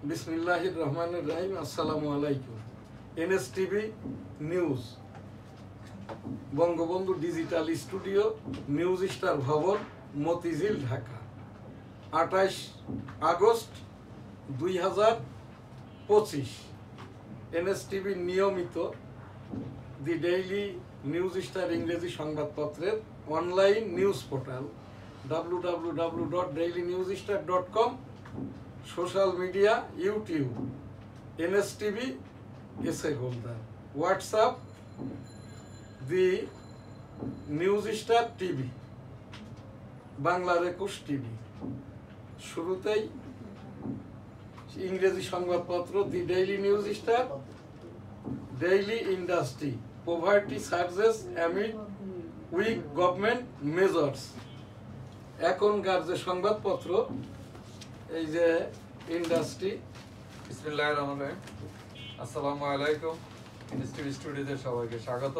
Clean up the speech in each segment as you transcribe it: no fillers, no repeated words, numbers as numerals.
বিসমিল্লাহির রহমানির রহিম। আসসালামু আলাইকুম। NSTV news, Bangabandhu digital studio, news star ভবন, মতিঝিল, ঢাকা। 28 আগস্ট 2025। এনএসটিভির নিয়মিত দি ডেইলি নিউজ স্টার ইংরেজি সংবাদপত্রের online news portal www.dailynewsstar.com, social media, YouTube NSTV S A Goldar, WhatsApp the news star TV, বাংলার 21 টিভি। শুরুতেই ইংরেজি সংবাদপত্র the daily news star. Daily industry, poverty surges amid weak government measures. এখনকার যে সংবাদপত্র, এই যে ইন্ডাস্ট্রি। বিসমিল্লাহির রহমানির রহিম। আসসালামু আলাইকুম। ইনস্টিটিউট স্টুডিওতে সবাইকে স্বাগত।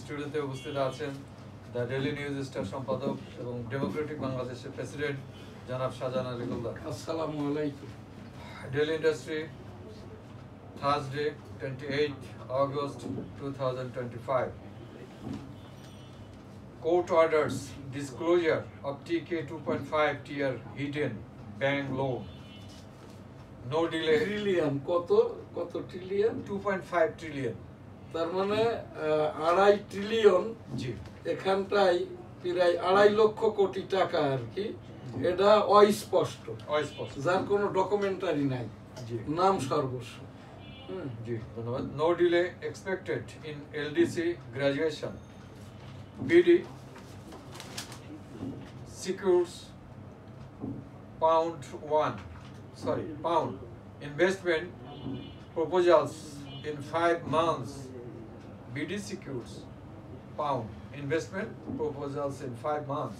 স্টুডিওতে উপস্থিত আছেন দ্য ডেইলি নিউজ স্টার সম্পাদক এবং ডেমোক্রেটিক বাংলাদেশের প্রেসিডেন্ট জনাব শাহজাহান আলী গোলদার। আসসালামু আলাইকুম। Daily industry, Thursday, 28 August 2025. Court orders disclosure of TK 2.5 tier hidden bank loan. No delay. Trillion, কত কত ট্রিলিয়ন? 2.5 trillion. তার মানে 2.5 ট্রিলিয়ন। জি, এখানটাই প্রায় 2.5 লক্ষ কোটি টাকা আর কি। এটা অস্পষ্ট, যার কোনো ডকুমেন্টারি নাই, জি, নাম সর্বস্ব। জি, ধন্যবাদ। No delay expected in LDC graduation. BD secures pound investment proposals in 5 months. BD secures pound investment proposals in 5 months.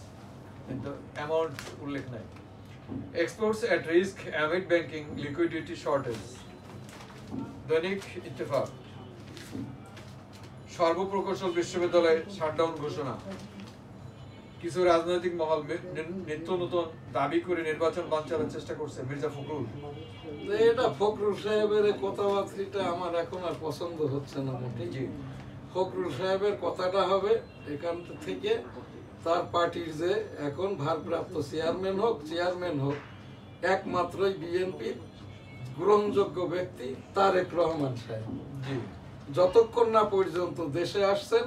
And the amount উল্লেখ নাই। Exports at risk amid banking liquidity shortage. দৈনিক ইত্তেফাক, সর্বপ্রকৌশল বিশ্ববিদ্যালয়ে shutdown ঘোষণা। কিছু রাজনৈতিক মহল নিত্য নতুন দাবি করে নির্বাচন বানচালের চেষ্টা করছে। মির্জা ফখরুল, এটা ফখরুল সাহেবের কথাবার্তা আমার এখন আর পছন্দ হচ্ছে না মোটেই। জি, ফখরুল সাহেবের কথাটা হবে এখান থেকে তার পার্টির যে এখন ভারপ্রাপ্ত চেয়ারম্যান হোক একমাত্রই বিএনপির গ্রহণযোগ্য ব্যক্তি তারেক রহমান সাহেব। জি, যতক্ষণ না পর্যন্ত দেশে আসছেন,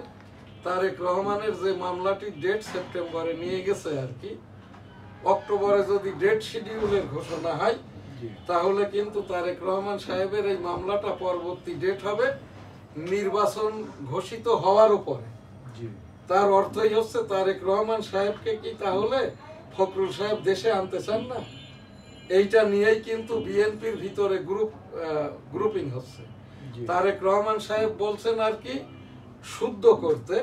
তারেক রহমানের যে মামলাটি ডেট সেপ্টেম্বরে নিয়ে গেছে আর কি, অক্টোবরে যদি ডেট শিডিউলের ঘোষণা হয়, তাহলে কিন্তু তারেক রহমান সাহেবের এই মামলাটা পরবর্তী ডেট হবে নির্বাচন ঘোষিত হওয়ার উপরে। তার অর্থই হচ্ছে তারেক রহমান সাহেবকে কি তাহলে ফখরুল সাহেব দেশে আনতে চান না? এইটা নিয়েই কিন্তু বিএনপির ভিতরে গ্রুপিং হচ্ছে। তারেক রহমান সাহেব বলছেন আর কি শুদ্ধ করতে,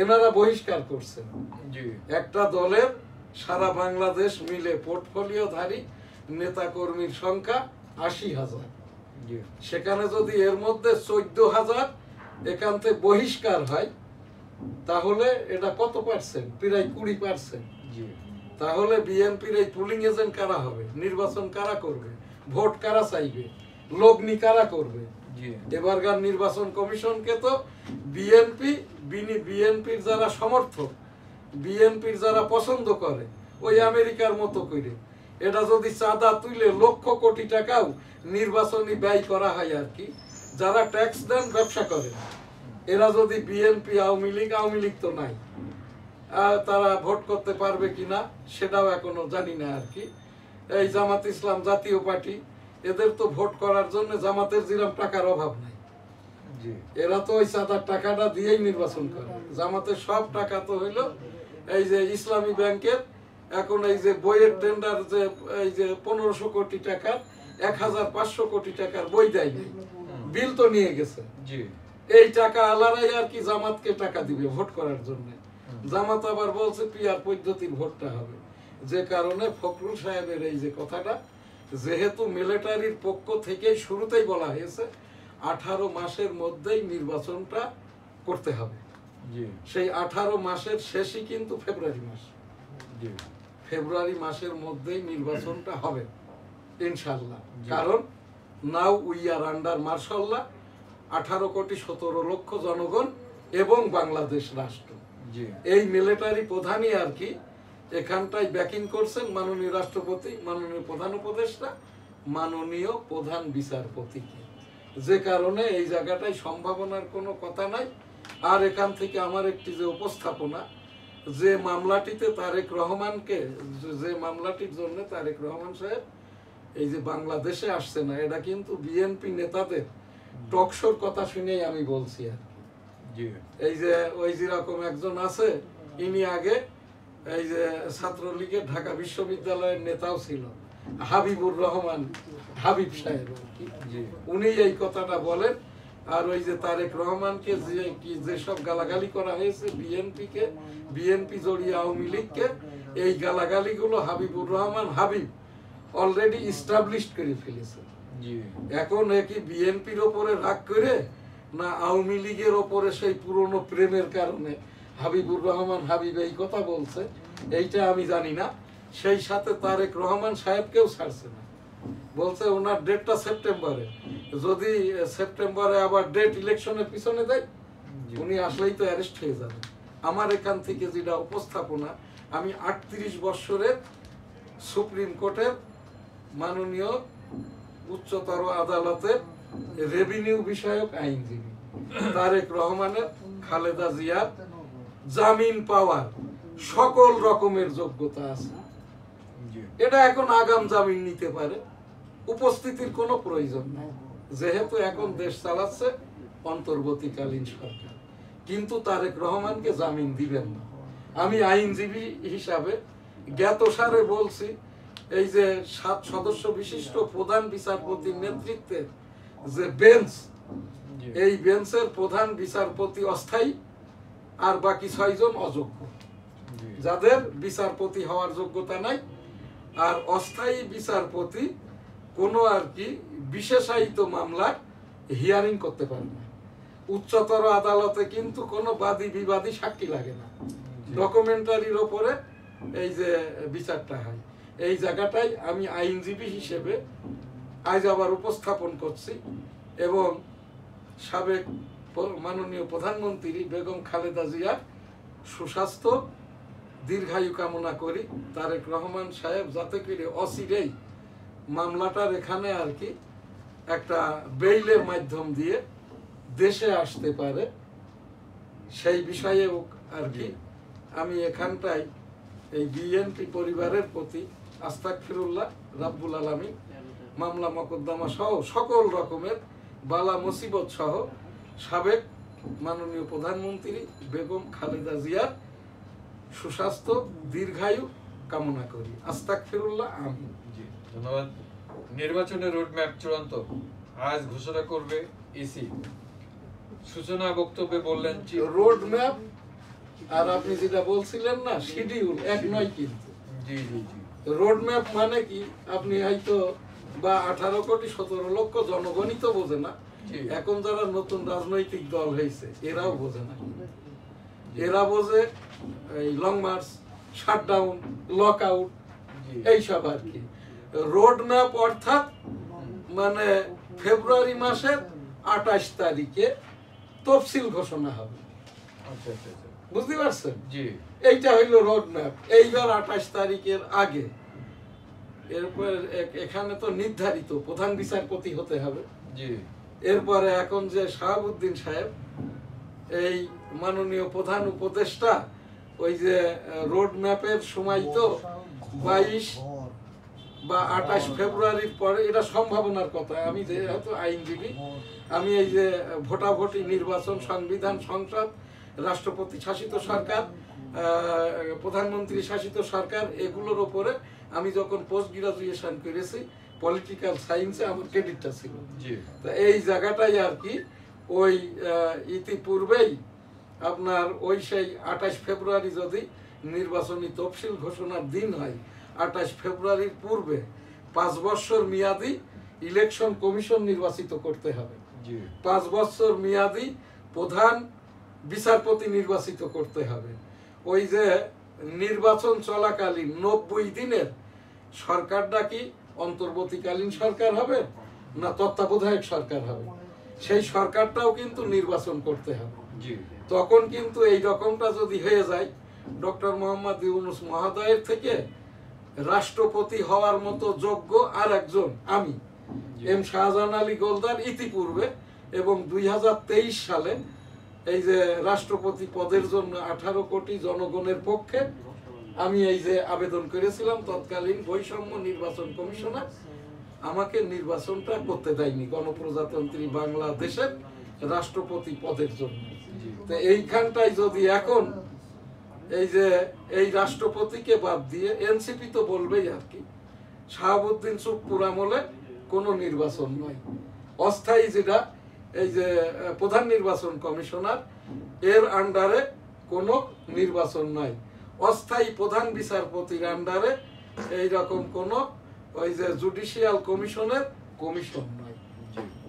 এনারা বহিষ্কার করছেন। একটা দলের সারা বাংলাদেশ মিলে পোর্টফোলিওধারী নেতা কর্মীর সংখ্যা 80,000। সেখানে যদি এর মধ্যে 14,000 এখান থেকে বহিষ্কার হয়, তাহলে এটা কত পার্সেন্ট? প্রায় 20%। তাহলে বিএনপির এই পুলিং এজেন্ট কারা হবে? নির্বাচন কারা করবে? ভোট কারা চাইবে? লগ্নি কারা করবে? এবারকার নির্বাচন কমিশনকে তো বিএনপির যারা সমর্থক, বিএনপির যারা পছন্দ করে, ওই আমেরিকার মতো করে এটা যদি চাঁদা তুলে লক্ষ কোটি টাকাও নির্বাচনী ব্যয় করা হয় আর কি, যারা ট্যাক্স দেন, ব্যবসা করে, এরা যদি বিএনপি আওয়ামী লীগ তো নাই, তারা ভোট করতে পারবে কিনা সেটাও এখনো জানি না আর কি। এই জামাত ইসলাম জাতীয় পার্টি, এদের তো ভোট করার জন্য জামাতের যেরকম টাকার অভাব নাই, এরা তো ওই চাঁদার টাকাটা দিয়েই নির্বাচন করে। জামাতের সব টাকা তো হইল এই যে ইসলামী ব্যাংকের এখন এই যে বইয়ের টেন্ডার, যে এই যে 1500 কোটি টাকার 1500 কোটি টাকার বই দেয়, বিল তো নিয়ে গেছে। এই টাকা আলারাই আর কি জামাতকে টাকা দিবে ভোট করার জন্য। জামাত আবার বলছে পিআর পদ্ধতির ভোটটা হবে, যে কারণে ফখরুল সাহেবের এই যে কথাটা, যেহেতু মিলিটারির পক্ষ থেকেই শুরুতেই বলা হয়েছে 18 মাসের মধ্যেই নির্বাচনটা করতে হবে, সেই 18 মাসের শেষই কিন্তু ফেব্রুয়ারি মাস। ফেব্রুয়ারি মাসের মধ্যেই নির্বাচনটা হবে ইনশাআল্লাহ। কারণ now we are under martial law, 18,17,00,000 জনগণ এবং বাংলাদেশ রাষ্ট্র। এই মিলিটারি প্রধানই আর কি এখানটায় ব্যাকিং করছেন মাননীয় রাষ্ট্রপতি, মাননীয় প্রধান উপদেষ্টা, মাননীয় প্রধান বিচারপতিকে, যে কারণে এই জায়গাটায় সম্ভাবনার কোনো কথা নাই। আর এখান থেকে আমার একটি যে উপস্থাপনা, যে মামলাটিতে তারেক রহমানকে, যে মামলাটির জন্য তারেক রহমান সাহেব এই যে বাংলাদেশে আসছে না, এটা কিন্তু বিএনপি নেতাদের টকশোর কথা শুনেই আমি বলছি আর কি। এই যে ওই যেরকম একজন আছে, ইনি আগে এই যে ছাত্রলীগের ঢাকা বিশ্ববিদ্যালয়ের নেতাও ছিল, হাবিবুর রহমান হাবিব সাহেব, উনি এই কথাটা বলেন। আর ওই যে তারেক রহমানকে যেসব গালাগালি করা হয়েছে বিএনপিকে, বিএনপি জড়িয়ে আওয়ামী লীগকে, এই গালাগালিগুলো হাবিবুর রহমান হাবিব অলরেডি ইস্টাবলিশড করে ফেলেছে। এখন কি বিএনপির ওপরে রাগ করে, না আওয়ামী লীগের ওপরে সেই পুরনো প্রেমের কারণে হাবিবুর রহমান হাবিব এই কথা বলছে, এইটা আমি জানি না। সেই সাথে তারেক রহমান সাহেবকেও ছাড়ছে না, বলছে ওনার ডেটটা সেপ্টেম্বরে, যদি সেপ্টেম্বরে আবার ডেট ইলেকশনের পিছনে দেয়, উনি আসলেই তো অ্যারেস্ট হয়ে যাবে। আমার এখান থেকে যেটা উপস্থাপনা, আমি 38 বৎসরের সুপ্রিম কোর্টের মাননীয় উচ্চতর আদালতের রেভিনিউ বিষয়ক আইনজীবী। তারেক রহমানের, খালেদা জিয়ার জামিন পাওয়ার সকল রকমের যোগ্যতা আছে। এটা এখন আগাম জামিন নিতে পারে, উপস্থিতির কোনো প্রয়োজন নাই, যেহেতু এখন দেশ চালাচ্ছে অন্তর্বর্তীকালীন সরকার। কিন্তু তারেক রহমানকে জামিন দিবেন না। আমি আইনজীবী হিসাবে জ্ঞাতসারে বলছি, এই যে 7 সদস্য বিশিষ্ট প্রধান বিচারপতির নেতৃত্বে যে বেঞ্চ, এই বেঞ্চের প্রধান বিচারপতি অস্থায়ী, আর বাকি 6 জন অযোগ্য, যাদের বিচারপতি হওয়ার যোগ্যতা নাই। আর অস্থায়ী বিচারপতি কোনো আর কি বিশেষায়িত মামলার হিয়ারিং করতে পারে না। উচ্চতর আদালতে কিন্তু কোনো বাদী বিবাদী সাক্ষী লাগে না, ডকুমেন্টারির ওপরে এই যে বিচারটা হয়। এই জায়গাটাই আমি আইনজীবী হিসেবে আজ আবার উপস্থাপন করছি, এবং সাবেক মাননীয় প্রধানমন্ত্রী বেগম খালেদা জিয়ার সুস্বাস্থ্য দীর্ঘায়ু কামনা করি। তারেক রহমান সাহেব যাতে করে অচিরেই মামলাটার এখানে আর কি একটা বেইলের মাধ্যম দিয়ে দেশে আসতে পারে, সেই বিষয়ে আর কি আমি এখানটায় এই বিএনপি পরিবারের প্রতি আস্তাগফিরুল্লাহ রাব্বুল আলামিন, মামলা মকদ্দমা সহ সকল রকমের বালা মুসিবত সহ সাবেক মাননীয় প্রধানমন্ত্রী বেগম খালেদা জিয়ার সুস্বাস্থ্য দীর্ঘায়ু কামনা করি। আস্তাগফিরুল্লাহ, আমিন। ধন্যবাদ। নির্বাচনের রোডম্যাপ চূড়ান্ত আজ ঘোষণা করবে ইসি, সূচনা বক্তব্যে বললেন রোডম্যাপ আর আপনি যেটা বলছিলেন না শিডিউল এক নয়, কিন্তু রোডম্যাপ মানে কি আপনি হয়তো বা 18,17,00,000 জনগণই তো বোঝে না, এখন যারা নতুন রাজনৈতিক দল হয়েছে এরাও বোঝে না। এরা বোঝে এই long March, shutdown, lock out, এইসব আর কি। রোডম্যাপ অর্থাৎ মানে ফেব্রুয়ারি মাসের 28 তারিখে তফসিল ঘোষণা হবে, বুঝতে পারছেন? এইটা হইলো রোডম্যাপ। এইবার 28 তারিখের আগে এরপর এখানে তো নির্ধারিত প্রধান বিচারপতি হতে হবে। এরপরে এখন যে শাহাবুদ্দিন সাহেব এই মাননীয় প্রধান উপদেষ্টা, ওই যে রোডম্যাপের সময় তো 22 বা 28 ফেব্রুয়ারির পরে, এটা সম্ভাবনার কথা। আমি যেহেতু আইনজীবী, আমি এই যে ভোটাভুটি, নির্বাচন, সংবিধান, সংসদ, রাষ্ট্রপতি শাসিত সরকার, প্রধানমন্ত্রী শাসিত সরকার, এগুলোর উপরে আমি যখন পোস্ট গ্রাজুয়েশন করেছি পলিটিক্যাল সায়েন্সে, আমার ক্রেডিটটা ছিল। তো এই জায়গাটাই আর কি ওই ইতিপূর্বেই আপনার ওই সেই 28 ফেব্রুয়ারি যদি নির্বাচনী তফসিল ঘোষণার দিন হয়, 28 ফেব্রুয়ারির পূর্বে 5 বছর মেয়াদি ইলেকশন কমিশন নির্বাচিত করতে হবে, 5 বছর মেয়াদি প্রধান বিচারপতি নির্বাচিত করতে হবে। ওই যে নির্বাচন চলাকালীন 90 দিনের সরকারটা কি অন্তর্বর্তীকালীন সরকার হবে, না তত্ত্বাবধায়ক সরকার হবে, সেই সরকারটাও কিন্তু নির্বাচন করতে হবে। তখন কিন্তু এই রকমটা যদি হয়ে যায়, ডক্টর মোহাম্মদ ইউনূস মহোদয়ের থেকে রাষ্ট্রপতি হওয়ার মতো যোগ্য আর একজন আমি এম শাহজাহান আলী গোলদার ইতিপূর্বে এবং 2023 সালে এই যে রাষ্ট্রপতি পদের জন্য 18 কোটি জনগণের পক্ষে আমি এই যে আবেদন করেছিলাম, তৎকালীন বৈষম্য নির্বাচন কমিশনার আমাকে নির্বাচনটা করতে দেয়নি গণপ্রজাতন্ত্রী বাংলাদেশের রাষ্ট্রপতি পদের জন্য। তো এইখানটাই যদি এখন এই যে এই রাষ্ট্রপতিকে বাদ দিয়ে এনসিপি তো বলবেই আর কি শাহাবুদ্দিন চুপ্পুর আমলে কোনো নির্বাচন নয়, অস্থায়ী যেটা এই যে প্রধান নির্বাচন কমিশনার এর আন্ডারে কোনো নির্বাচন নয়, অস্থায়ী প্রধান বিচারপতির আন্ডারে এইরকম কোনো ওই যে জুডিশিয়াল কমিশনের কমিশন নয়।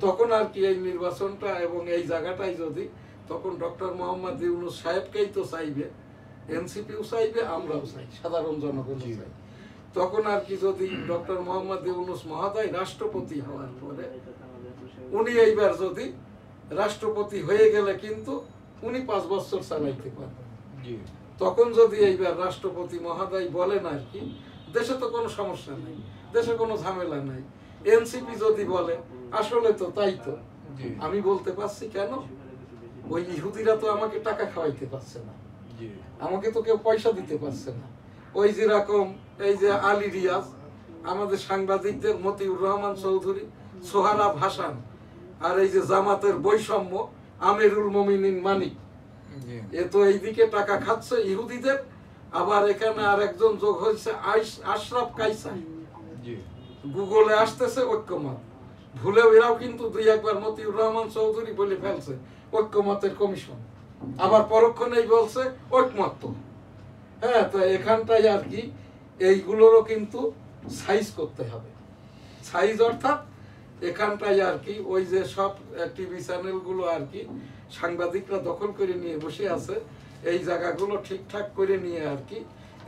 তখন আর কি এই নির্বাচনটা এবং এই জায়গাটাই যদি তখন ডক্টর মোহাম্মদ ইউনূস সাহেবকেই তো চাইবে, এনসিপিও চাইবে, আমরাও চাই, সাধারণ জনগণ চাই। তখন আর কি যদি ডক্টর মোহাম্মদ ইউনূস মহোদয় রাষ্ট্রপতি হওয়ার পরে উনি এইবার যদি রাষ্ট্রপতি হয়ে গেলে কিন্তু উনি 5 বছর চালাইতে পারবেন। তখন যদি এইবার রাষ্ট্রপতি মহোদয় বলেন আর কি দেশে তো কোনো সমস্যা নেই, দেশে কোনো ঝামেলা নাই, এনসিপি যদি বলে আসলে তো তাই তো, আমি বলতে পারছি কেন, ওই ইহুদিরা তো আমাকে টাকা খাওয়াইতে পারছে না, আমাকে তো কেউ পয়সা দিতে পারছে না। ওই যেরকম এই যে আলী রিয়াজ, আমাদের সাংবাদিকদের মতিউর রহমান চৌধুরী, সোহারাব হাসান, আর এই যে জামাতের বৈষম্য আমিরুল মোমিনিন মানিক, এ তো এইদিকে টাকা খাচ্ছে ইহুদিদের, আবার এখানে আর একজন যোগ হয়েছে আশরাফ কাইসার, গুগলে আসতেছে ঐক্যমত, ভুলেও এরাও কিন্তু 2-1 মতিউর রহমান চৌধুরী বলে ফেলছে ঐক্যমতের কমিশন, আবার পরক্ষণেই বলছে ঐকমত্য। হ্যাঁ, তো এখানটাই আর কি এইগুলোরও কিন্তু সাইজ করতে হবে, সাইজ অর্থাৎ এখানটাই আর কি ওই যে সব টিভি চ্যানেলগুলো আর কি সাংবাদিকরা দখল করে নিয়ে বসে আছে, এই জায়গাগুলো ঠিকঠাক করে নিয়ে আর কি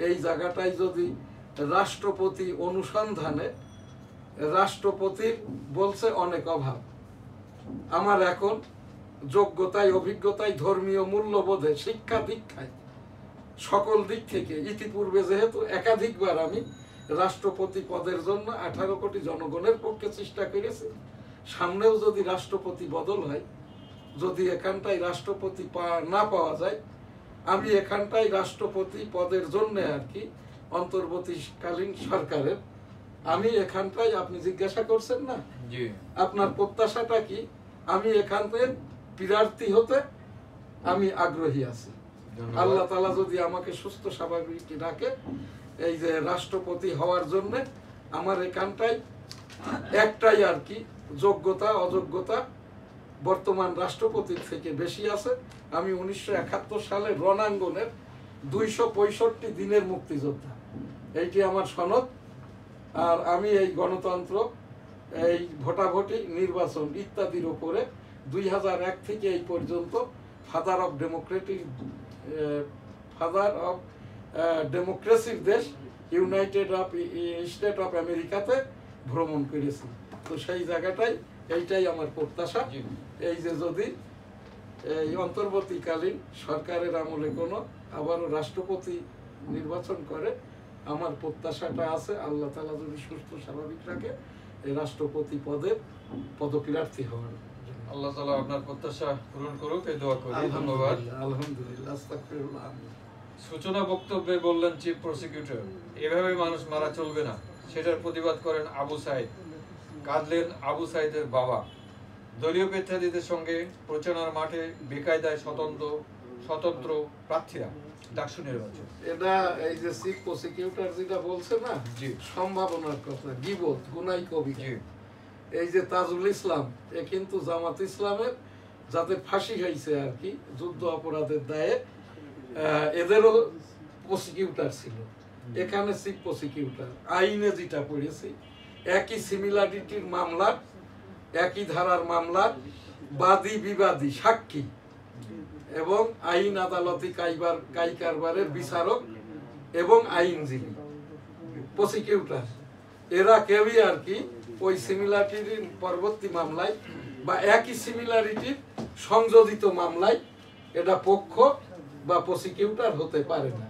এই জায়গাটাই যদি রাষ্ট্রপতি অনুসন্ধানে, রাষ্ট্রপতির বলছে অনেক অভাব, আমার এখন যোগ্যতায় অভিজ্ঞতায় ধর্মীয় মূল্যবোধে শিক্ষা দীক্ষায় সকল দিক থেকে ইতিপূর্বে যেহেতু একাধিকবার আমি রাষ্ট্রপতি পদের জন্য 18 কোটি জনগণের পক্ষে চেষ্টা করেছি, সামনেও যদি রাষ্ট্রপতি বদল হয়, যদি এখানটাই রাষ্ট্রপতি না পাওয়া যায়, আমি এখানটাই রাষ্ট্রপতি পদের জন্য আর কি অন্তর্বর্তীকালীন সরকারের আমি এখানটাই, আপনি জিজ্ঞাসা করছেন না আপনার প্রত্যাশাটা কি, আমি এখান থেকে প্রার্থী হতে আমি আগ্রহী আছি। আল্লাহ তাআলা যদি আমাকে সুস্থ স্বাভাবিক রাখে, এই যে রাষ্ট্রপতি হওয়ার জন্য আমার এখানটাই একটাই আর কি যোগ্যতা অযোগ্যতা বর্তমান রাষ্ট্রপতির থেকে বেশি আছে। আমি 1971 সালে রণাঙ্গনের 265 দিনের মুক্তিযোদ্ধা, এইটি আমার সনদ। আর আমি এই গণতন্ত্র, এই ভোটাভুটি, নির্বাচন ইত্যাদির উপরে 2001 থেকে এই পর্যন্ত ফাদার অফ ডেমোক্রেসির দেশ ইউনাইটেড স্টেট অফ আমেরিকাতে ভ্রমণ করেছি। তো সেই জায়গাটাই এইটাই আমার প্রত্যাশা, এই যে যদি এই অন্তর্বর্তীকালীন সরকারের আমলে কোনো আবারও রাষ্ট্রপতি নির্বাচন করে, আমার প্রত্যাশাটা আছে আল্লাহ তাআলা যদি সুস্থ স্বাভাবিক রাখে এই রাষ্ট্রপতি পদপ্রার্থী হওয়ার। আল্লাহ তাআলা আপনার প্রত্যাশা পূরণ করুক, এই দোয়া করি। ধন্যবাদ। আলহামদুলিল্লাহ, আস্তাগফিরুল্লাহ। সূচনা বক্তব্যে বললেন চিফ প্রসিকিউটর, এভাবে মানুষ মারা চলবে না, সেটার প্রতিবাদ করেন আবু সাইদ, কাঁদলেন আবু সাইদের বাবা। দলীয় প্রার্থীদের সঙ্গে প্রচারণার মাঠে বেকায়দায় স্বতন্ত্র প্রার্থীরা ডাকসু নির্বাচন। এটা এই যে চিফ প্রসিকিউটর যেটা বলছে না, সম্ভাবনার কথা, গীবত, গুনাই কবি। এই যে তাজুল ইসলাম, এ কিন্তু জামাত ইসলামের যাদের ফাঁসি হয়েছে আর কি যুদ্ধ অপরাধের দায়ে, এদেরও প্রসিকিউটর ছিল, এখানে চিফ প্রসিকিউটর। আইনে যেটা পড়েছি, একই সিমিলারিটির মামলা, একই ধারার মামলা, বাদী বিবাদী সাক্ষী এবং আইন আদালতি কারবারের বিচারক এবং আইনজীবী প্রসিকিউটর, এরা কেউই আর কি ওই সিমিলারিটির পরবর্তী মামলায় বা একই সিমিলারিটির সংযোজিত মামলায় এটা পক্ষ বা প্রসিকিউটর হতে পারে না।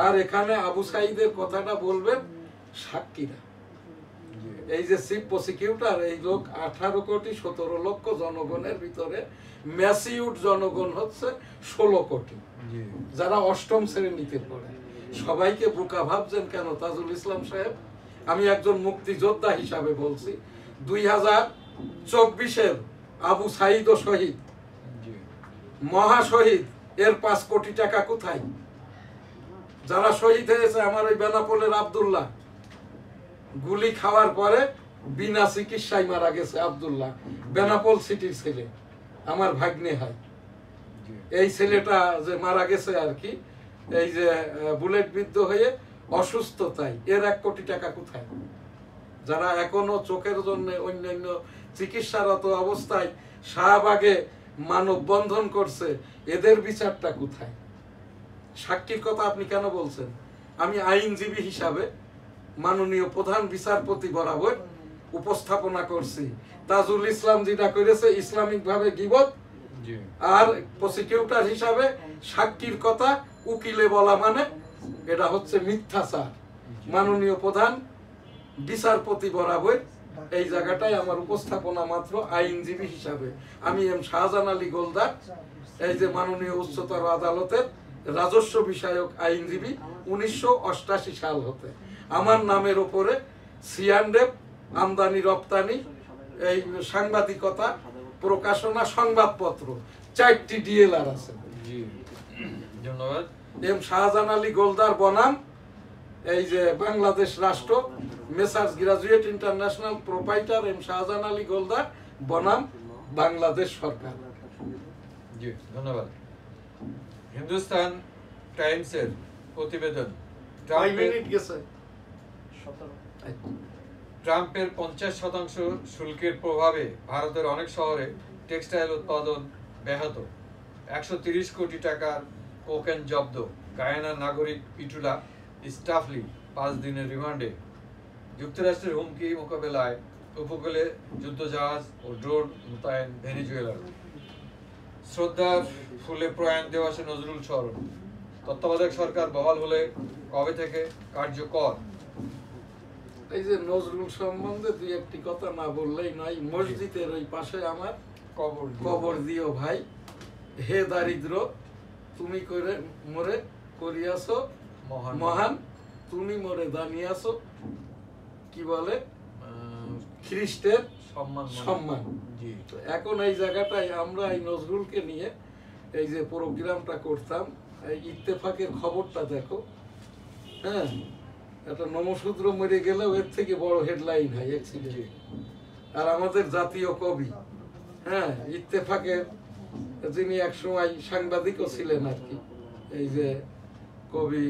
আর এখানে আবু সাঈদের কথাটা বলবেন সাক্ষীরা। এই যে চিফ প্রসিকিউটর, এই লোক 18 কোটি 17 লক্ষ জনগণের ভিতরে ম্যাসিউড জনগণ হচ্ছে 16 কোটি, যারা অষ্টম শ্রেণীতে পড়ে। সবাইকে বোকা ভাবছেন কেন তাজুল ইসলাম সাহেব? আমি একজন মুক্তিযোদ্ধা হিসাবে বলছি, 2024-এর আবু সাঈদ ও শহীদ, মহাশহীদ, এর 5 কোটি টাকা কোথায়? যারা শহীদ হয়েছে, আমার ওই বেনাপোলের আব্দুল্লাহ গুলি খাওয়ার পরে বিনা চিকিৎসায় মারা গেছে। আব্দুল্লাহ বেনাপোল সিটির ছেলে, আমার ভাগ্নে হয়। এই ছেলেটা যে মারা গেছে আর কি, এই যে বুলেট বিদ্ধ হয়ে অসুস্থতায়, এর 1 কোটি টাকা কোথায়? যারা এখনো চোখের জন্য অন্যান্য চিকিৎসারত অবস্থায় শাহবাগে মানববন্ধন করছে, এদের বিচারটা কোথায়? সাক্ষীর কথা আপনি কেন বলছেন? আমি আইনজীবী হিসাবে মাননীয় প্রধান বিচারপতি বরাবর উপস্থাপনা করছি, তাজুল ইসলাম যেটা করেছে ইসলামিক ভাবে গীবত, আর প্রসিকিউটর হিসাবে সাক্ষীর কথা উকিলে বলা মানে এটা হচ্ছে মিথ্যাচার। মাননীয় প্রধান বিচারপতি বরাবর এই জায়গাটায় আমার উপস্থাপনা মাত্র আইনজীবী হিসাবে। আমি এম শাহজাহান আলী গোলদার, এই যে মাননীয় উচ্চতর আদালতের রাজস্ব বিষয়ক আইনজীবী 1988 সাল হতে। আমার নামের উপরে সিয়ান্ডেপ, আমদানি রপ্তানি, এই সাংবাদিকতা, প্রকাশনা, সংবাদপত্র 4টি ডিএলআর আছে। ধন্যবাদ। এম শাহজাহান আলী গোলদার বনাম এই যে বাংলাদেশ রাষ্ট্র, messrs graduate international proprietor M Shahjahan Ali Goldar বনাম বাংলাদেশ সরকার। জি ধন্যবাদ। হিন্দুস্তান টাইমসের প্রতিবেদন, ট্রাম্পের 50% শুল্কের প্রভাবে ভারতের অনেক শহরে টেক্সটাইল উৎপাদন ব্যাহত। 130 কোটি টাকার কোকেন জব্দ। গায়ানার নাগরিক পিটুলা স্টাফলি 5 দিনের রিমান্ডে। যুক্তরাষ্ট্রের হুমকি মোকাবেলায় উপকূলে যুদ্ধজাহাজ ও ড্রোন মোতায়েন ভেনেজুয়েলার। শ্রদ্ধার ফুলে প্রয়াণ দিবসে নজরুল স্মরণ। তত্ত্বাবধায়ক সরকার বহাল হলে কবে থেকে কার্যকর? এই যে নজরুল সম্বন্ধে 2-1টি কথা না বললেই নয়। মসজিদের ওই পাশে আমার কবর দিও ভাই, হে দারিদ্র তুমি করে মোরে করিয়াছ মহান, তুমি মোরে দানিয়াছ কি বলে খ্রিস্টের সম্মান। এখন এই জায়গাটায় আমরা এই নজরুলকে নিয়ে এই যে প্রোগ্রামটা করতাম, এই ইত্তেফাকের খবরটা দেখো। হ্যাঁ, একটা নমশূদ্র মরে গেলেও এর থেকে বড় হেডলাইন হয় অ্যাক্সিডেন্ট। আর আমাদের জাতীয় কবি, হ্যাঁ, ইত্তেফাকের যিনি একসময় সাংবাদিকও ছিলেন আর কি, এই যে কবি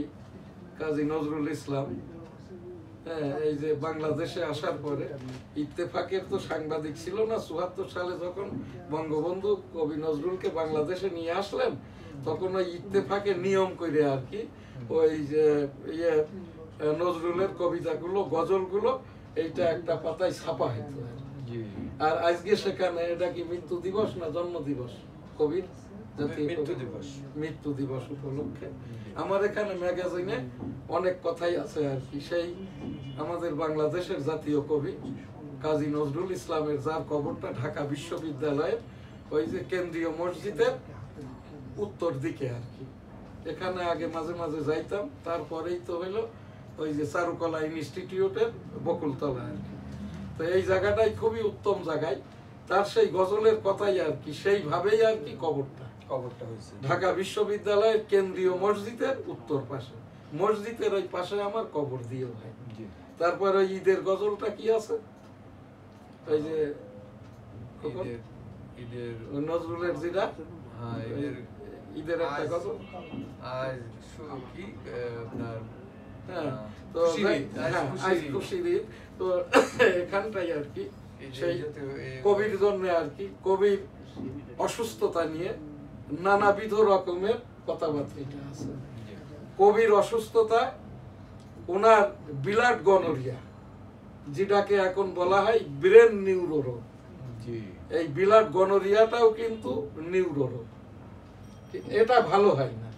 কাজী নজরুল ইসলাম, হ্যাঁ, এই যে বাংলাদেশে আসার পরে ইত্তেফাকের তো সাংবাদিক ছিল না। 74 সালে যখন বঙ্গবন্ধু কবি নজরুলকে বাংলাদেশে নিয়ে আসলেন, তখন ওই ইত্তেফাকের নিয়ম করে আর কি ওই যে নজরুলের কবিতাগুলো, গজলগুলো এইটা একটা পাতায় ছাপা হতো। আর আজকে সেখানে এটা কি মৃত্যু দিবস না জন্ম দিবস কবির? মৃত্যু দিবস উপলক্ষে আমার এখানে ম্যাগাজিনে অনেক কথাই আছে আর কি। সেই আমাদের বাংলাদেশের জাতীয় কবি কাজী নজরুল ইসলামের, যার কবরটা ঢাকা বিশ্ববিদ্যালয়ের ওই যে কেন্দ্রীয় মসজিদের উত্তর দিকে আর কি। এখানে আগে মাঝে মাঝে যাইতাম, তারপরেই তো হইলো ওই যে চারুকলা ইনস্টিটিউটের বকুলতলা আর কি। তো এই জায়গাটাই খুবই উত্তম জায়গায়, তার সেই গজলের কথাই আর কি, সেইভাবেই আর কি কবরটা হয়েছে ঢাকা বিশ্ববিদ্যালয়ের কেন্দ্রীয় মসজিদের উত্তর পাশে। মসজিদের ওই পাশে আমার কবর দিয়ে ভাই। তারপর ওই ঈদের গজলটা কি আছে, ওই যে নজরুলের যেটা ঈদের একটা গজল, তো এখানটাই আর কি সেই কবির জন্য আর কি, কবির অসুস্থতা নিয়ে নানাবিধ রকমের কথাবার্তা আছে। কবির অসুস্থতা, ওনার বিলাট গনোরিয়া, যেটাকে এখন বলা হয় ব্রেন নিউরো রোগ। জি, এই বিলাট গনোরিয়াটাও কিন্তু নিউরো রোগ। এটা ভালো হয় না,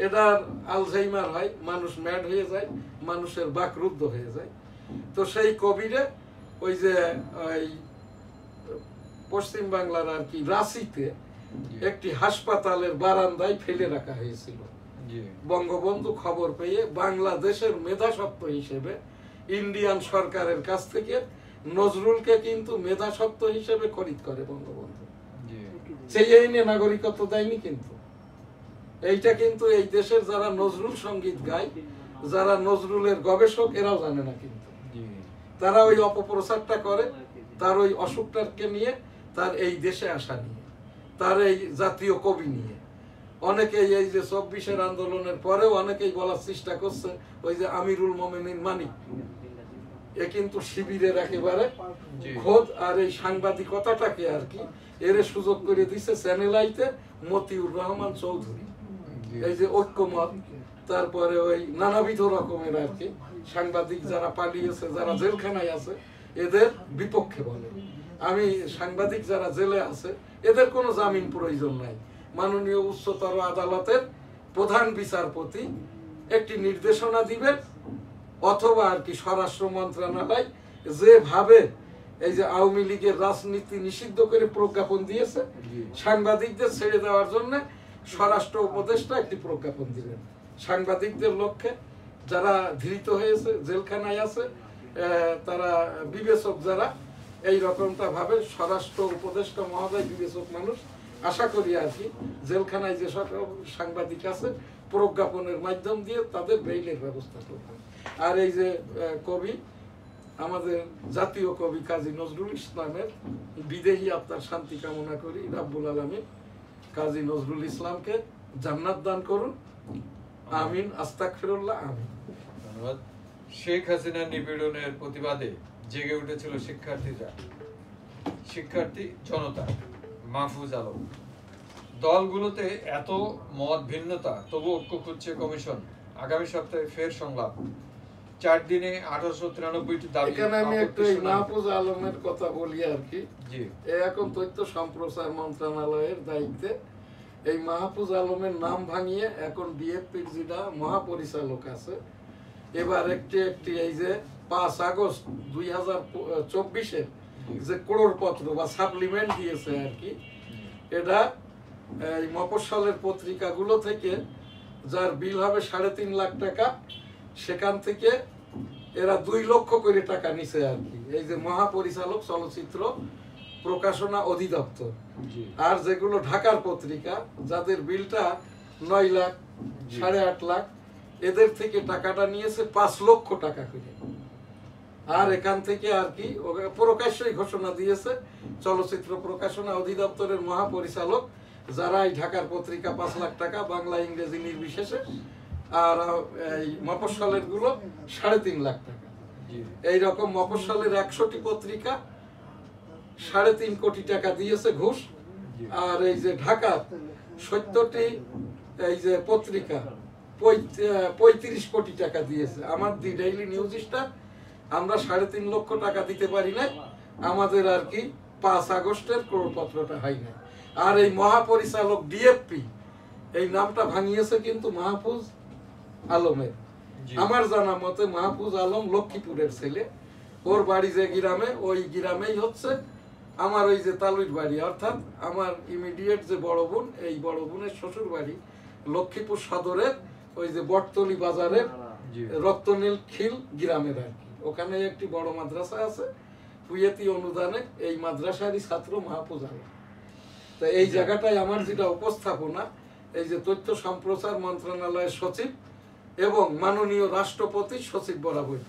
এটার আলঝাইমার হয়, মানুষ ম্যাড হয়ে যায়, মানুষের বাকরুদ্ধ হয়ে যায়। তো সেই কবিরে ওই যে ওই পশ্চিম বাংলার আর কি রাঁচিতে একটি হাসপাতালের বারান্দায় ফেলে রাখা হয়েছিল। বঙ্গবন্ধু খবর পেয়ে বাংলাদেশের মেধাস্বত্ব হিসেবে ইন্ডিয়ান সরকারের কাছ থেকে নজরুলকে কিন্তু মেধাস্বত্ব হিসেবে খরিদ করে বঙ্গবন্ধু। সেই আইনে নাগরিকত্ব দেয়নি কিন্তু। এইটা কিন্তু এই দেশের যারা নজরুল সঙ্গীত গায়, যারা নজরুলের গবেষক, এরাও জানে না কিন্তু। তারা ওই অপপ্রচারটা করে তার ওই অসুখটাকে নিয়ে, তার এই দেশে আসা নিয়ে, তার এই জাতীয় কবি নিয়ে। অনেকেই এই যে ২৪-এর আন্দোলনের পরেও অনেকেই বলার চেষ্টা করছে ওই যে আমিরুল মোমিনিন মানিক, এ কিন্তু শিবিরের একেবারে খোদ। আর এই সাংবাদিকতাটাকে আর কি এর সুযোগ করে দিচ্ছে চ্যানেল আইতে মতিউর রহমান চৌধুরী, এই যে ঐক্যমত, তারপরে ওই নানাবিধ রকমের আর কি সাংবাদিক যারা পালিয়েছে, যারা জেলখানায় আছে, এদের বিপক্ষে বলে। আমি সাংবাদিক যারা জেলে আছে এদের কোনো জামিন প্রয়োজন নাই। মাননীয় উচ্চতর আদালতের প্রধান বিচারপতি একটি নির্দেশনা দিবেন, অথবা আর কি স্বরাষ্ট্র মন্ত্রণালয় যেভাবে এই যে আওয়ামী লীগের রাজনীতি নিষিদ্ধ করে প্রজ্ঞাপন দিয়েছে, সাংবাদিকদের ছেড়ে দেওয়ার জন্য স্বরাষ্ট্র উপদেষ্টা একটি প্রজ্ঞাপন দিবেন সাংবাদিকদের লক্ষ্যে। যারা ধৃত হয়েছে, জেলখানায় আছে, তারা বিবেচক যারা, এই রকমটা ভাবে স্বরাষ্ট্র উপদেষ্টা মহোদয় বিবেচক মানুষ, আশা করি আর কি জেলখানায় যে সকল সাংবাদিক আছে প্রজ্ঞাপনের মাধ্যম দিয়ে তাদের বেইলের ব্যবস্থা করবেন। আর এই যে কবি, আমাদের জাতীয় কবি কাজী নজরুল ইসলামের বিদেহী আত্মার শান্তি কামনা করি, রাব্বুল আলামিন কাজী নজরুল ইসলামকে জান্নাত দান করুন, আমিন, আস্তাগফিরুল্লাহ, আমিন। ধন্যবাদ। শেখ হাসিনার নিপীড়নের প্রতিবাদে জেগে উঠেছিল শিক্ষার্থী জনতা। মাহফুজ আলম, দলগুলোতে এত মত ভিন্নতা, তবু ঐক্য খুঁজছে কমিশন। আগামী সপ্তাহে ফের সংলাপ। 4 দিনে 1893টি দাবি। এখানে আমি একটু মাহফুজ আলমের কথা বলি আর কি। জি, এখন তথ্য সম্প্রচার মন্ত্রণালয়ের দায়িত্বে এই মাহফুজ আলমের নাম ভাঙিয়ে এখন বিএনপির যেটা মহাপরিচালক আছে, এবার একটি এই যে 5 আগস্ট 2024-এর যে করোড়পত্র বা সাপ্লিমেন্ট দিয়েছে আর কি, এটা এই মফস্বলের পত্রিকাগুলো থেকে যার বিল হবে 3.5 লাখ টাকা, সেখান থেকে এরা 2 লক্ষ করে টাকা নিছে আর কি, এই যে মহাপরিচালক চলচ্চিত্র প্রকাশনা অধিদপ্তর। আর যেগুলো ঢাকার পত্রিকা যাদের বিলটা 9 লাখ 8.5 লাখ, এদের থেকে টাকাটা নিয়েছে 5 লক্ষ টাকা করে। আর এখান থেকে আর কি প্রকাশ্যই ঘোষণা দিয়েছে চলচ্চিত্র প্রকাশনা অধিদপ্তরের মহাপরিচালক, যারা এই ঢাকার পত্রিকা 5 লাখ টাকা, বাংলা ইংরেজি নির্বিশেষে, আর এই মফস্বলের গুলো 3.5 লাখ টাকা। এইরকম মফস্বলের 100টি পত্রিকা 3.5 কোটি টাকা দিয়েছে ঘুষ। আর এই যে ঢাকার 70টি এই যে পত্রিকা 35 কোটি টাকা দিয়েছে। আমার দি ডেইলি নিউজ স্টার আমরা 3.5 লক্ষ টাকা দিতে পারি না, আমাদের আর কি 5 আগস্টের করপত্রটা হয় না। আর এই মহাপরিচালক ডিএফপি এই নামটা ভাঙিয়েছে কিন্তু মাহফুজ আলমের। আমার জানা মতে মাহফুজ আলম লক্ষ্মীপুরের ছেলে, ওর বাড়ি যে গ্রামে, ওই গ্রামেই হচ্ছে আমার ওই যে তালুইর বাড়ি, অর্থাৎ আমার ইমিডিয়েট যে বড় বোন, এই বড় বোনের শ্বশুর বাড়ি লক্ষ্মীপুর সদরের ওই যে বটতলি বাজারের রক্তনীল খিল গ্রামের আর কি। ওখানে একটি বড় মাদ্রাসা আছে, কুয়েতি অনুদানে এই মাদ্রাসারই ছাত্র মাহফুজ আলম। তো এই জায়গাটায় আমার যেটা উপস্থাপনা, এই যে তথ্য সম্প্রচার মন্ত্রণালয়ের সচিব এবং মাননীয় রাষ্ট্রপতি সচিব বরাবর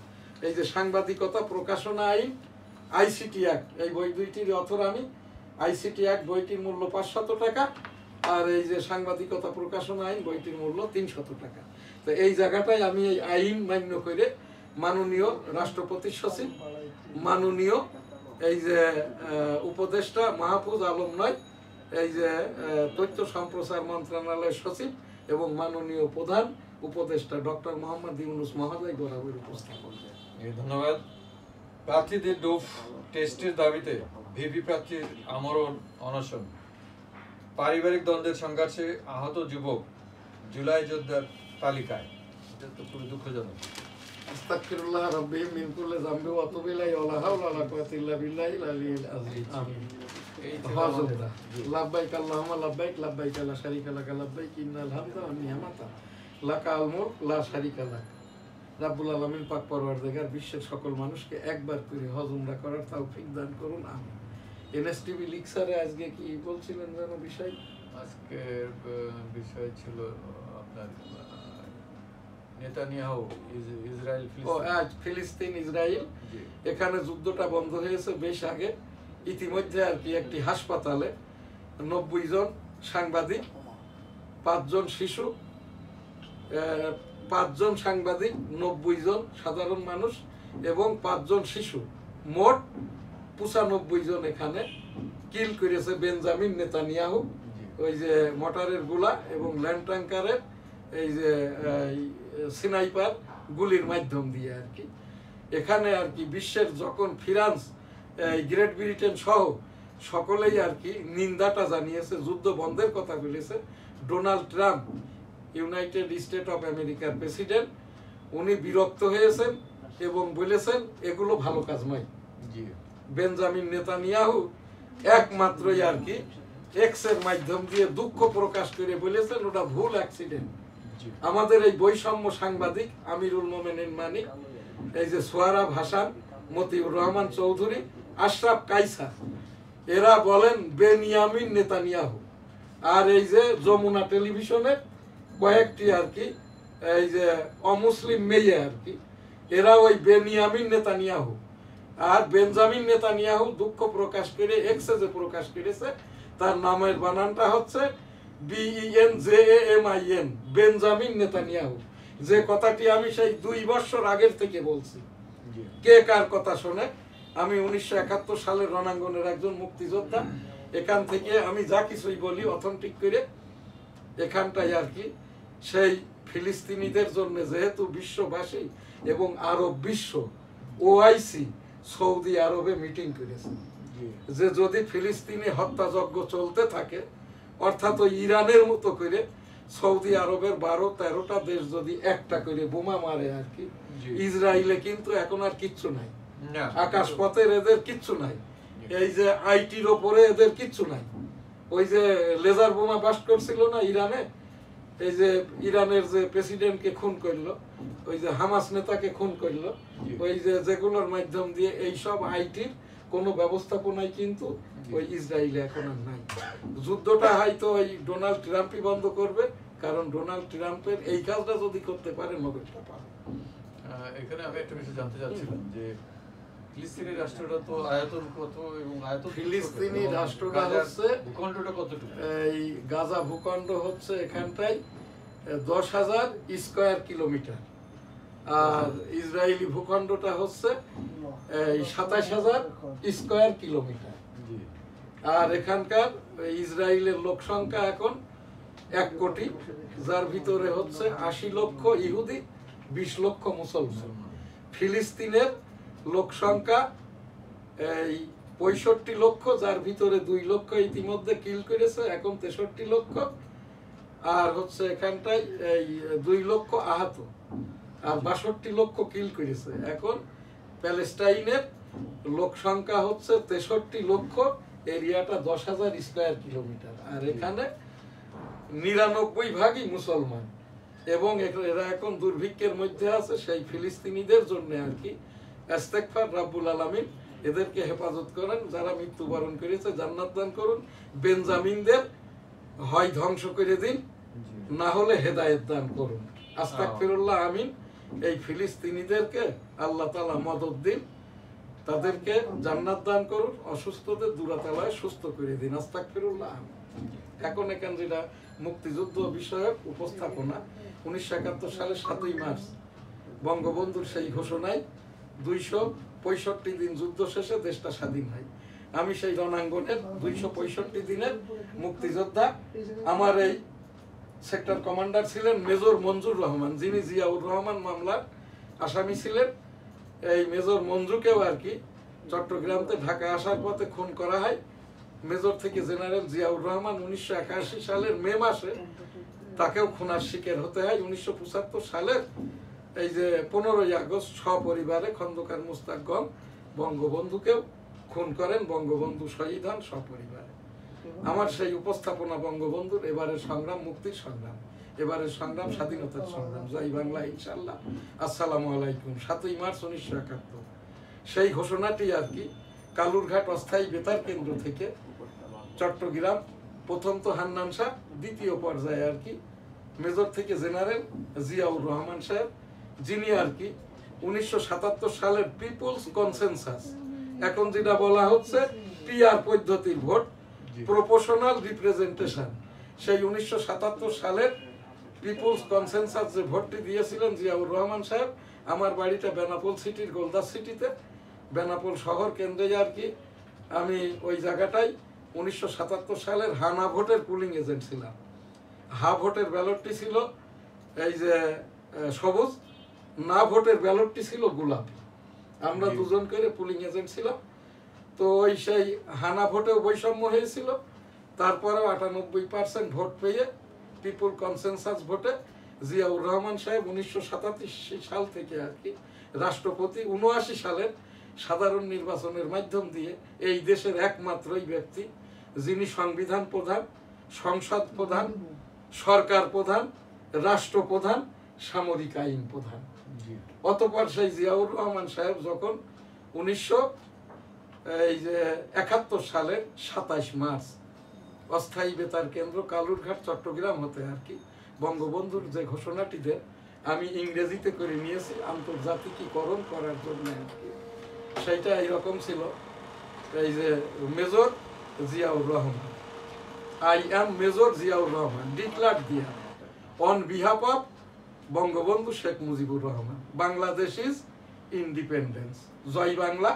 এই যে সাংবাদিকতা প্রকাশনা আইন, আইসিটি অ্যাক্ট, এই বই দুইটির অথর আমি। আইসিটি অ্যাক্ট বইটির মূল্য 500 টাকা, আর এই যে সাংবাদিকতা প্রকাশনা আইন বইটির মূল্য 300 টাকা। তো এই জায়গাটায় আমি এই আইন মান্য করে মাননীয় রাষ্ট্রপতি সচিব, মাননীয় এই যে উপদেষ্টা মাহফুজ আলম নয়, এই যে তথ্য সম্প্রচার মন্ত্রণালয়ের সচিব এবং মাননীয় প্রধান উপদেষ্টা ডক্টর মোহাম্মদ ইউনূস মহোদয় বরাবর উপস্থাপন। ধন্যবাদ। প্রার্থীদের ডোপ টেস্টের দাবিতে ভিপি প্রার্থীর আমরণ অনশন। পারিবারিক দ্বন্দ্বের সংঘর্ষে আহত যুবক জুলাই যোদ্ধার তালিকায়। এটা তো খুবই দুঃখজনক। আস্তাগফিরুল্লাহ রাব্বি মিন কুল্লি যামবি ওয়া আতুবু ইলাইহি ওয়া লা হাওলা ওয়া লা কুওয়াতা ইল্লা বিল্লাহিল আলিয়্যিল আযীম। আমিন। লাব্বাইক আল্লাহুম্মা লাব্বাইক লাব্বাইক লা শারীকা লাকা লাব্বাইক ইন্নাল হামদা ওয়ান নি'মাতা লাকাল মুলক লা শারীকা লাক। রাব্বুল আলামিন পাক পরওয়ারদিগার বিশ্বের সকল মানুষকে একবার করে হজ উমরা করার তৌফিক দান করুন। আমিন। এনএসটিভি লিক্সারে আজকে কি বলছিলেন যেন বিষয়? আজকের বিষয় ছিল আপনার নেতানিয়াহু ইসরায়েল ফিলিস্তিন ইসরায়েল এখানে যুদ্ধটা বন্ধ হয়েছে বেশ আগে। ইতিমধ্যে আর কি একটি হাসপাতালে 90 জন সাংবাদিক, 5 জন শিশু, 5 জন সাংবাদিক, 90 জন সাধারণ মানুষ এবং 5 জন শিশু, মোট 95 জন এখানে কিল করেছে বেঞ্জামিন নেতানিয়াহু। ওই যে মোটরের গুলা এবং ল্যান্ড ট্যাঙ্কারের এই যে স্নাইপার গুলির মাধ্যম দিয়ে আর কি। এখানে আর কি বিশ্বের যখন ফ্রান্স, গ্রেট ব্রিটেন সহ সকলেই আর কি নিন্দাটা জানিয়েছে, যুদ্ধ বন্ধের কথা বলেছে। Donald Trump, United state of আমেরিকার প্রেসিডেন্ট, উনি বিরক্ত হয়েছেন এবং বলেছেন এগুলো ভালো কাজ নয়। বেঞ্জামিন নেতানিয়াহু একমাত্রই আর কি এক্স এর মাধ্যম দিয়ে দুঃখ প্রকাশ করে বলেছেন ওটা ভুল অ্যাক্সিডেন্ট। আমাদের এই বৈষম্য সাংবাদিক আমিরুল মোমেনিন মানিক, এই যে সোহরাব হাসান, মতিউর রহমান চৌধুরী, আশরাফ কাইসার, এরা বলেন বেনিয়ামিন নেতানিয়াহু। আর এই যে যমুনা টেলিভিশনের কয়েকটি আর কি এই যে অমুসলিম মেয়ে আর কি, এরা ওই বেনিয়ামিন নেতানিয়াহু। আর বেঞ্জামিন নেতানিয়াহু দুঃখ প্রকাশ করে এক্সে যে প্রকাশ করেছে তার নামের বানানটা হচ্ছে BENJAMIN, বেঞ্জামিন নেতানিয়াহু। যে কথাটি আমি সেই 2 বছর আগের থেকে বলছি। কে কার কথা শোনে? আমি 1971 সালের রণাঙ্গনের একজন মুক্তিযোদ্ধা। এখান থেকে আমি যা কিছুই বলি অথেন্টিক করে এখানটাই আর কি সেই ফিলিস্তিনিদের জন্য যেহেতু বিশ্ববাসী এবং আরব বিশ্ব OIC সৌদি আরবে মিটিং করেছে যে যদি ফিলিস্তিনি হত্যাযজ্ঞ চলতে থাকে, অর্থাৎ ওই ইরানের মতো করে সৌদি আরবের 12-13টা দেশ যদি একটা করে বোমা মারে আর কি, ইসরায়েলে কিন্তু এখন আর কিচ্ছু নাই। আকাশ পথের এদের কিচ্ছু নাই, এই যে আইটির ওপরে এদের কিচ্ছু নাই। ওই যে লেজার বোমা বাস্ট করছিল না ইরানে, এই যে ইরানের যে প্রেসিডেন্টকে খুন করলো, ওই যে হামাস নেতাকে খুন করলো, ওই যে যেগুলোর মাধ্যম দিয়ে এই সব আইটির কোনো ব্যবস্থাপনাই কিন্তু ওই ইসরায়েলে এখন আর নাই। যুদ্ধটা হয়তো ওই ডোনাল্ড ট্রাম্পই বন্ধ করবে, কারণ ডোনাল্ড ট্রাম্পের এই কাজটা যদি করতে পারে নোবেলটা পাবে। এখানে আমি একটা বিষয় জানতে চাচ্ছিলাম যে ফিলিস্তিনি রাষ্ট্রটা তো আয়তন কত এবং আয়তন ফিলিস্তিনি রাষ্ট্রটা হচ্ছে ভূখণ্ডটা কতটুকু? এই গাজা ভূখণ্ড হচ্ছে এখানটায় 10,000 স্কয়ার কিলোমিটার, আর ইসরায়েলি ভূখণ্ডটা হচ্ছে 27,000 স্কয়ার কিলোমিটার। আর এখানকার ইসরায়েলের লোক সংখ্যা এখন 1 কোটি, যার ভিতরে হচ্ছে 80 লক্ষ ইহুদি, 20 লক্ষ মুসলমান। ফিলিস্তিনের লোক সংখ্যা এই 65 লক্ষ, যার ভিতরে 2 লক্ষ ইতিমধ্যে কিল করেছে, এখন 63 লক্ষ। আর হচ্ছে এখানটায় এই 2 লক্ষ আহত, আর 62 লক্ষ কিল করেছে। এখন প্যালেস্টাইনের লোক সংখ্যা হচ্ছে 63 লক্ষ, এরিয়াটা 10,000 স্কয়ার কিলোমিটার। আর এখানে 99 ভাগই মুসলমান এবং এরা এখন দুর্ভিক্ষের মধ্যে আছে। সেই ফিলিস্তিনিদের জন্য আর কি ইস্তেগফার, রাব্বুল আলামিন এদেরকে হেফাজত করেন, যারা মৃত্যুবরণ করেছে জান্নাত দান করুন। বেঞ্জামিনদের হয় ধ্বংস করে দিন, না হলে হেদায়েত দান করুন। আস্তাগফিরুল্লাহ, আমিন। এই ফিলিস্তিনিদেরকে আল্লাহ তাআলা মদদ দিন, তাদেরকে জান্নাত দান করুন, অসুস্থদের দূরাতালায় সুস্থ করে দিন। আস্তাগফিরুল্লাহ, আমিন। এখন এখান যেটা মুক্তিযুদ্ধ বিষয়ক উপস্থাপনা, 1971 সালের 7ই মার্চ বঙ্গবন্ধুর সেই ঘোষণায় 265 দিন যুদ্ধ শেষে দেশটা স্বাধীন হয়। আমি সেই রণাঙ্গনের 265 দিনের মুক্তিযোদ্ধা। আমার এই সেক্টর কমান্ডার ছিলেন মেজর মঞ্জুর রহমান, যিনি জিয়াউর রহমান মামলার আসামি ছিলেন। এই মেজর মঞ্জুকেও আর কি চট্টগ্রামতে ঢাকা আসার পথে খুন করা হয়। মেজর থেকে জেনারেল জিয়াউর রহমান 1981 সালের মে মাসে তাকেও খুনার শিকার হতে হয়। 1975 সালের এই যে 15ই আগস্ট সপরিবারে খন্দকার মুস্তাকগণ বঙ্গবন্ধুকেও খুন করেন, বঙ্গবন্ধু শহীদ হন সপরিবারে। আমার সেই উপস্থাপনা বঙ্গবন্ধুর এবারের সংগ্রাম মুক্তির সংগ্রাম, এবারের সংগ্রাম স্বাধীনতার সংগ্রাম। জয় বাংলা ইনশাআল্লাহ। আসসালামু আলাইকুম। 7ই মার্চ 1971 সেই ঘোষণাটি আর কি কালুরঘাট অস্থায়ী বেতার কেন্দ্র থেকে চট্টগ্রাম, প্রথম তো হান্নান শাহ, দ্বিতীয় পর্যায়ে আর কি মেজর থেকে জেনারেল জিয়াউর রহমান সাহেব, যিনি আর কি 1977 সালের পিপলস কনসেনসাস, এখন যেটা বলা হচ্ছে পিআর পদ্ধতির ভোট, প্রপোর্শনাল রিপ্রেজেন্টেশন, সেই 1977 সালের পিপলস কনসেনসাস যে ভোটটি দিয়েছিলেন জিয়াউর রহমান সাহেব। আমার বাড়িটা বেনাপোল সিটির গোলদাস সিটিতে, বেনাপোল শহর কেন্দ্রে আর কি আমি ওই জায়গাটায় 1977 সালের হানা ভোটের পুলিং এজেন্ট ছিলাম। হা ভোটের ব্যালটটি ছিল এই যে সবুজ, না ভোটের ব্যালটটি ছিল গোলাপি। আমরা দুজন করে পুলিং এজেন্ট ছিলাম। তো ওই সেই হানা ভোটেও বৈষম্য হয়েছিল, তারপরেও 98% ভোট পেয়ে পিপল কনসেনসাস ভোটে জিয়াউর রহমান সাহেব 1987 সাল থেকে আর কি রাষ্ট্রপতি, 79 সালের সাধারণ নির্বাচনের মাধ্যম দিয়ে এই দেশের একমাত্রই ব্যক্তি যিনি সংবিধান প্রধান, সংসদ প্রধান, সরকার প্রধান, রাষ্ট্রপ্রধান, সামরিক আইন প্রধান। অতঃপর সেই জিয়াউর রহমান সাহেব যখন 1971 সালের 27 মার্চ অস্থায়ী বেতার কেন্দ্র কালুরঘাট চট্টগ্রাম হতে আর কি বঙ্গবন্ধুর যে ঘোষণাটিতে আমি ইংরেজিতে করে নিয়েছি আন্তর্জাতিকীকরণ করার জন্য আর কি, সেইটা এইরকম ছিল, এই যে major Ziaur Rahman, I am major Ziaur Rahman, declare দিয়া on behalf of Bangabandhu Sheikh Mujibur Rahman, Bangladesh is independence. জয় বাংলা,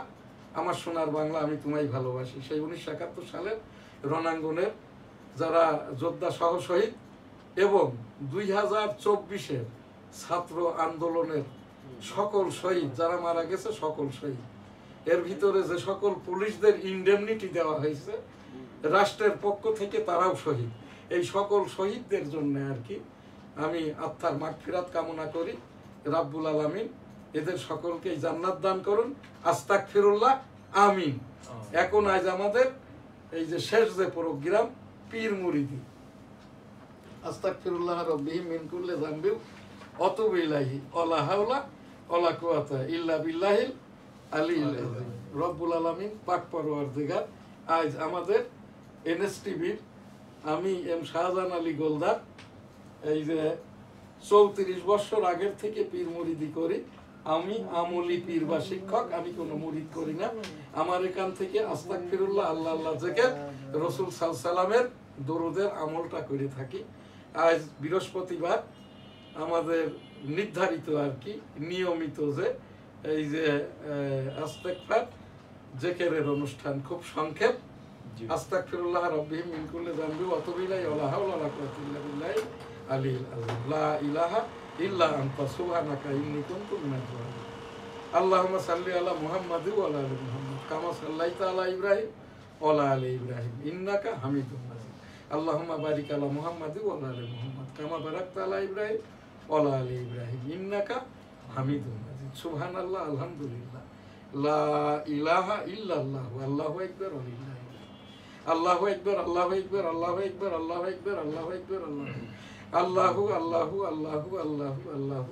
আমার সোনার বাংলা, আমি তোমায় ভালোবাসি। সেই 1971 সালের রণাঙ্গনের যারা যোদ্ধা সহ শহীদ এবং 2024-এর ছাত্র আন্দোলনের সকল শহীদ যারা মারা গেছে, সকল শহীদ, এর ভিতরে যে সকল পুলিশদের ইন্ডেমনিটি দেওয়া হয়েছে রাষ্ট্রের পক্ষ থেকে, তারাও শহীদ। এই সকল শহীদদের জন্য আর কি আমি আত্মার মাগফিরাত কামনা করি। রাব্বুল আলামিন এদের সকলকে জান্নাত দান করুন। আস্তাগফিরুল্লাহ, আমিন। এখন আজ আমাদের এই যে শেষ যে প্রোগ্রাম পীর মুরিদি, আস্তাগফিরুল্লাহ রাব্বিহি মিন কুল্লি যামবি ওয়াতুবু ইলাইহি ওয়ালা হাওলা ওয়ালা কুওয়াতা ইল্লা বিল্লাহিল আলিয়্যিল আযীম। রব্বুল আলামিন পাক পরওয়ারদিগার আজ আমাদের এনএসটিভির আমি এম শাহজাহান আলী গোলদার এই যে 34 বছর আগের থেকে পীর মুরিদি করি। আমি আমলি পীর বা শিক্ষক, আমি কোনো মুরিদ করি না। আমার এখান থেকে আস্তাগফিরুল্লাহ, আল্লাহ আল্লাহ জিকির, রাসূল সাল্লাল্লাহু আলাইহি সাল্লামের দরুদের আমলটা করে থাকি। আজ বৃহস্পতিবার আমাদের নির্ধারিত আর কি নিয়মিত যে এই যে ইস্তেগফার জিকিরের অনুষ্ঠান, খুব সংক্ষেপ। আস্তাগফিরুল্লাহ রাব্বিহি মিন কুল্লি যামবি ওয়া আতুবু ইলাইহি ওয়া লা হাওলা ওয়া লা কুওয়াতা ইল্লা বিল্লাহিল আলিয়্যিল আযীম। লা ইলাহা ইল্লা আনতা সুবহানাকা ইন্নী কুনতু মিনাজ জালিমিন। আল্লাহুম্মা সাল্লি আলা মুহাম্মাদি ওয়া আলা আলি মুহাম্মাদ কামা সাল্লাইতা আলা ইব্রাহিম ওয়া আলা আলি ইব্রাহিম ইন্নাকা হামিদুম মাজিদ। আল্লাহুম্মা বারিক আলা মুহাম্মাদি ওয়া আলা আলি মুহাম্মাদ কামা বারাকতা আলা ইব্রাহিম ওয়া আলা আলি ইব্রাহিম ইন্নাকা হামিদুম মাজিদ। সুবহানাল্লাহ, আলহামদুলিল্লাহ, লা ইলাহা ইল্লাল্লাহ, আল্লাহু আকবার, আল্লাহু আকবার, আল্লাহু আকবার, আল্লাহু আকবার, আল্লাহু আকবার, আল্লাহু আকবার, আল্লাহু আল্লাহু আল্লাহু আল্লাহু আল্লাহু আল্লাহু আল্লাহু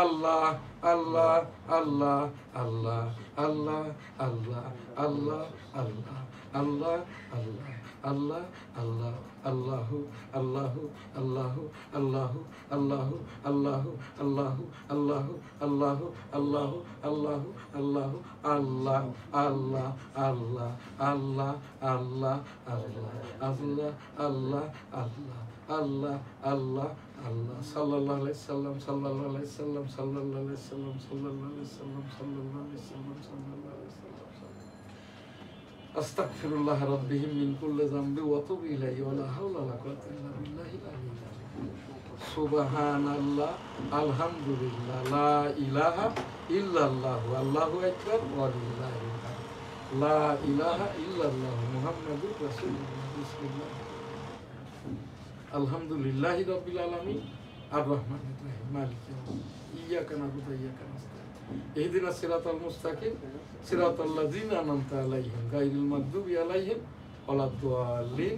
আল্লাহ আল্লাহ আল্লাহ আল্লাহ আল্লাহ আল্লাহ আল্লাহ আল্লাহ আল্লাহ আল্লাহ আল্লাহ আল্লাহ আল্লাহু আল্লাহু আল্লাহু আল্লাহু আল্লাহু আল্লাহু আল্লাহু আল্লাহু আল্লাহু আল্লাহু আল্লাহু আল্লাহু আল্লাহ আল্লাহ আল্লাহ আল্লাহ আল্লাহ আল্লাহ আল্লাহ আল্লাহ আল্লাহ আল্লাহ আল্লাহ আল্লাহ সাল্লাল্লাহু আলাইহি সাল্লাম, সাল্লাল্লাহু আলাইহি সাল্লাম, সাল্লাল্লাহু আলাইহি সাল্লাম, সাল্লাল্লাহু আলাইহি সাল্লাম, সাল্লাল্লাহু আলাইহি সাল্লাম, সাল্লাল্লাহু আলাইহি সাল্লাম। আস্তাগফিরুল্লাহ রাব্বিহি মিন কুল্লি যামবি ওয়া আতুবু ইলাইহি ওয়া লা হাওলা ওয়া লা কুওয়াতা ইল্লা বিল্লাহিল আলিয়্যিল আযীম। সুবহানাল্লাহ, আলহামদুলিল্লাহ, লা ইলাহা ইল্লাল্লাহ, আল্লাহু আকবার, ওয়া লিল্লাহিল হামদ, লা ইলাহা ইল্লাল্লাহ, মুহাম্মাদুর রাসূলুল্লাহ। বিসমিল্লাহ। আলহামদুলিল্লাহি রাব্বিল আলামিন, আর রহমানির রহিম, মালিকি ইয়াউমিদ্দিন, ইয়্যাকা না'বুদু ওয়া ইয়্যাকা নাস্তাঈন, ইহদিনাস সিরাতাল মুস্তাকিম, সিরাতাল লাযিনা আন'আমতা আলাইহিম, গায়রিল মাগদুবি আলাইহিম ওয়ালাদ-দাল্লিন।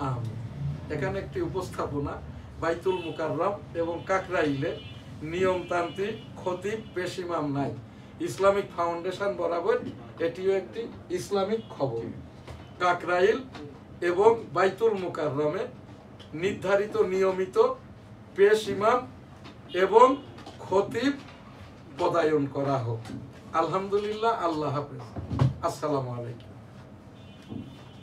আমিন। এখানে একটি উপস্থাপনা বাইতুল মুকাররম এবং কাকরাইলে নিয়মতান্ত্রিক খতিব পেশ ইমাম নাই, ইসলামিক ফাউন্ডেশন বরাবর এটিও একটি ইসলামিক খবর। কাকরাইল এবং বাইতুল মুকাররমে নির্ধারিত নিয়মিত পেশ ইমাম এবং খতিব পদায়ন করা হোক। আলহামদুলিল্লাহ। আল্লাহ হাফেজ। আসসালামু আলাইকুম।